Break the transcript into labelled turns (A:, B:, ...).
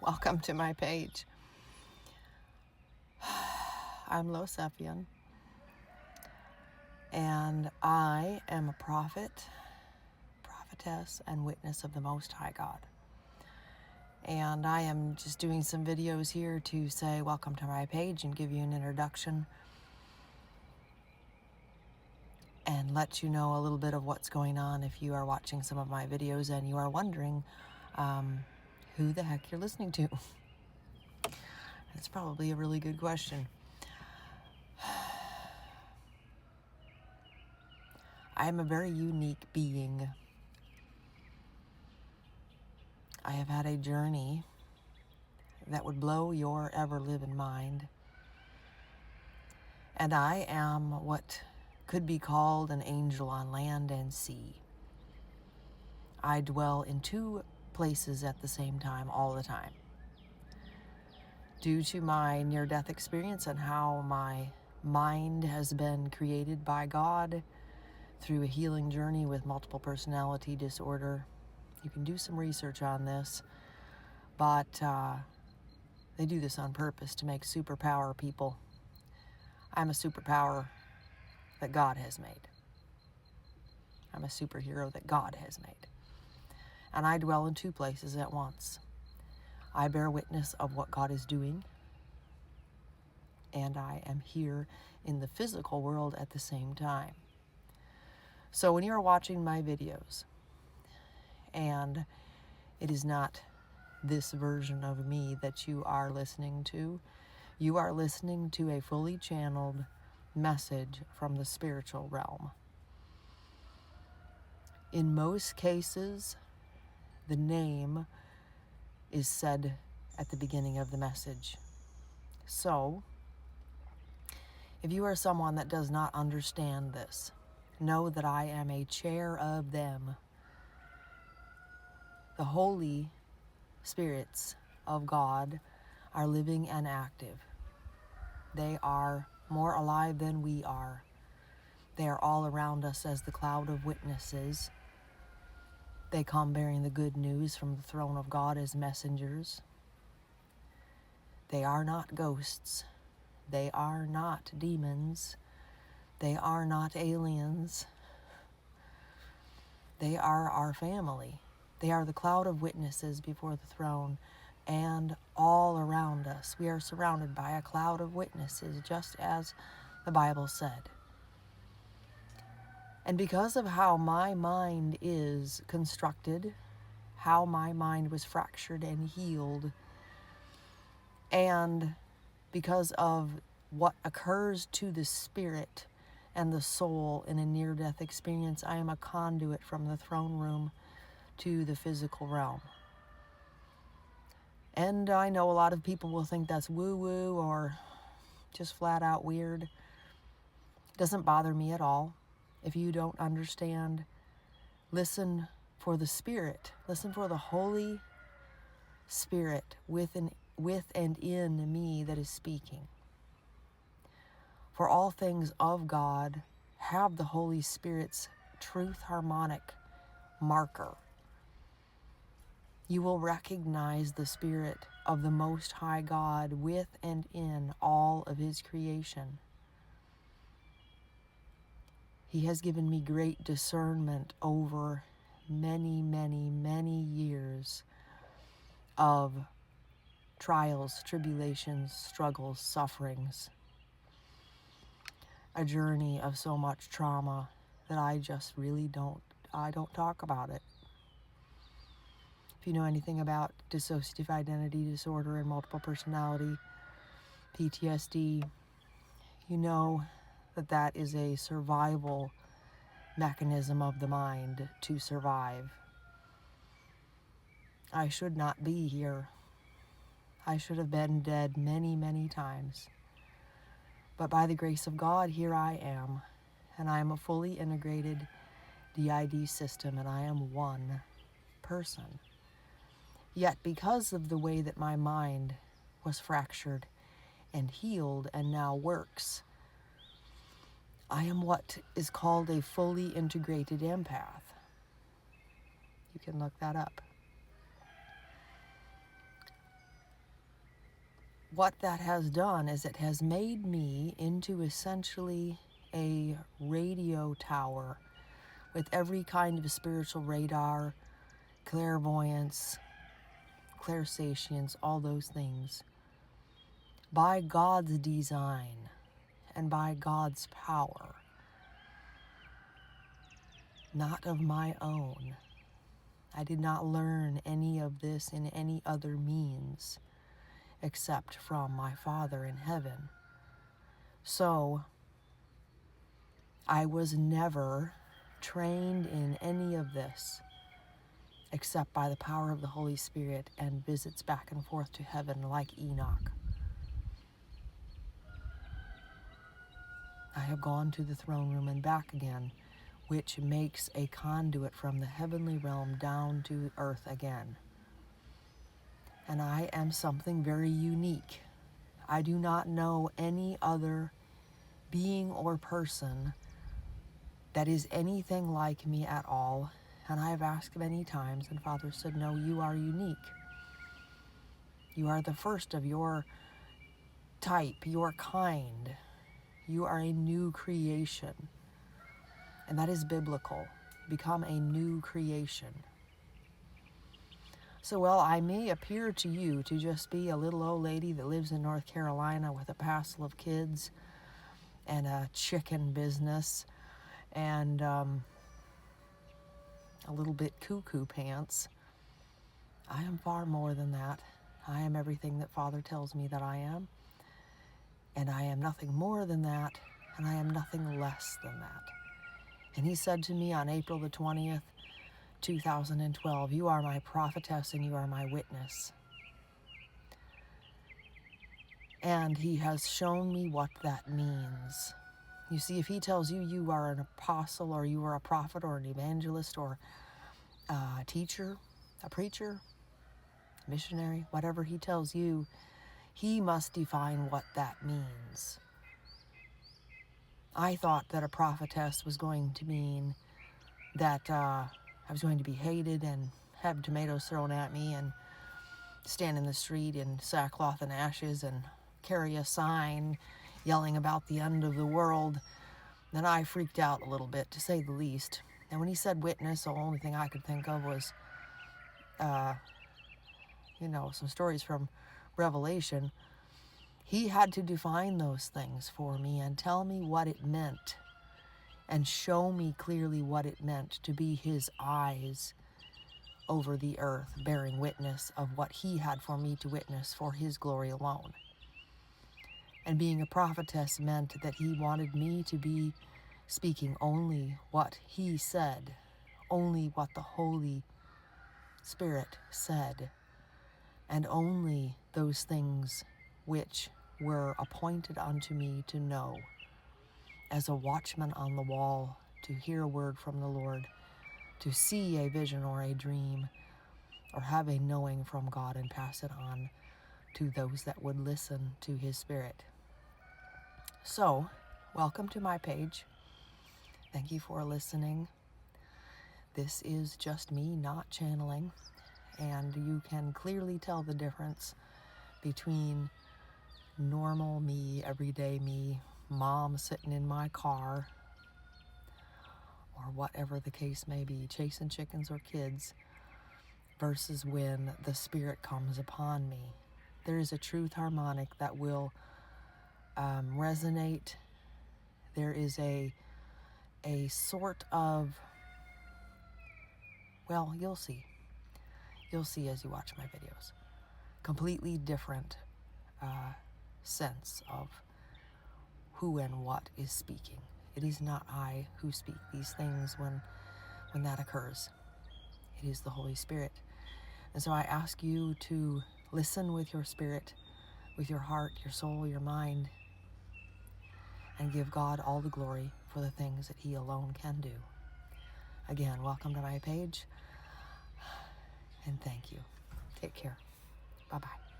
A: Welcome to my page. I'm Losephion, and I am a prophet, prophetess, and witness of the Most High God. And I am just doing some videos here to say welcome to my page and give you an introduction and let you know a little bit of what's going on if you are watching some of my videos and you are wondering who the heck you're listening to. That's probably a really good question. I am a very unique being. I have had a journey that would blow your ever-living mind. And I am what could be called an angel on land and sea. I dwell in two places at the same time, all the time. Due to my near-death experience and how my mind has been created by God through a healing journey with multiple personality disorder. You can do some research on this, but they do this on purpose to make superpower people. I'm a superpower that God has made. I'm a superhero that God has made. And I dwell in two places at once. I bear witness of what God is doing, and I am here in the physical world at the same time. So when you are watching my videos, and it is not this version of me that you are listening to, you are listening to a fully channeled message from the spiritual realm. In most cases, the name is said at the beginning of the message. So, if you are someone that does not understand this, know that I am a chair of them. The Holy Spirits of God are living and active. They are more alive than we are. They are all around us as the cloud of witnesses. They come bearing the good news from the throne of God as messengers. They are not ghosts. They are not demons. They are not aliens. They are our family. They are the cloud of witnesses before the throne and all around us. We are surrounded by a cloud of witnesses, just as the Bible said. And because of how my mind is constructed, how my mind was fractured and healed, and because of what occurs to the spirit and the soul in a near-death experience, I am a conduit from the throne room to the physical realm. And I know a lot of people will think that's woo-woo or just flat out weird. It doesn't bother me at all. If you don't understand, listen for the Spirit. Listen for the Holy Spirit with and in me that is speaking. For all things of God have the Holy Spirit's truth harmonic marker. You will recognize the Spirit of the Most High God with and in all of His creation. He has given me great discernment over many, many, many years of trials, tribulations, struggles, sufferings. A journey of so much trauma that I just really don't talk about it. If you know anything about dissociative identity disorder and multiple personality, PTSD, you know that that is a survival mechanism of the mind to survive. I should not be here. I should have been dead many, many times. But by the grace of God, here I am. And I am a fully integrated DID system, and I am one person. Yet because of the way that my mind was fractured and healed and now works, I am what is called a fully integrated empath. You can look that up. what that has done is it has made me into essentially a radio tower with every kind of spiritual radar, clairvoyance, clairsentience, all those things, by God's design and by God's power, not of my own. I did not learn any of this in any other means except from my Father in heaven. So, I was never trained in any of this except by the power of the Holy Spirit and visits back and forth to heaven like Enoch. I have gone to the throne room and back again, which makes a conduit from the heavenly realm down to earth again. And I am something very unique. I do not know any other being or person that is anything like me at all. And I have asked many times, and Father said, no, you are unique. You are the first of your type, your kind. You are a new creation. And that is biblical. Become a new creation. So, well, I may appear to you to just be a little old lady that lives in North Carolina with a passel of kids and a chicken business and a little bit cuckoo pants. I am far more than that. I am everything that Father tells me that I am. And I am nothing more than that, and I am nothing less than that. And he said to me on April the 20th, 2012, you are my prophetess and you are my witness. And he has shown me what that means. You see, if he tells you you are an apostle or you are a prophet or an evangelist or a teacher, a preacher, missionary, whatever he tells you, he must define what that means. I thought that a prophetess was going to mean that I was going to be hated and have tomatoes thrown at me and stand in the street in sackcloth and ashes and carry a sign yelling about the end of the world. Then I freaked out a little bit, to say the least. And when he said witness, the only thing I could think of was, some stories from Revelation. He had to define those things for me and tell me what it meant and show me clearly what it meant to be his eyes over the earth, bearing witness of what he had for me to witness for his glory alone. And being a prophetess meant that he wanted me to be speaking only what he said, only what the Holy Spirit said, and only those things which were appointed unto me to know, as a watchman on the wall, to hear a word from the Lord, to see a vision or a dream, or have a knowing from God and pass it on to those that would listen to his Spirit. So, welcome to my page. Thank you for listening. This is just me not channeling, and you can clearly tell the difference between normal me, everyday me, mom sitting in my car, or whatever the case may be, chasing chickens or kids, versus when the Spirit comes upon me. There is a truth harmonic that will resonate. There is a sort of, well, you'll see. You'll see as you watch my videos. Completely different sense of who and what is speaking. It is not I who speak these things when that occurs. It is the Holy Spirit. And so I ask you to listen with your spirit, with your heart, your soul, your mind, and give God all the glory for the things that he alone can do. Again, welcome to my page, and thank you. Take care. Bye-bye.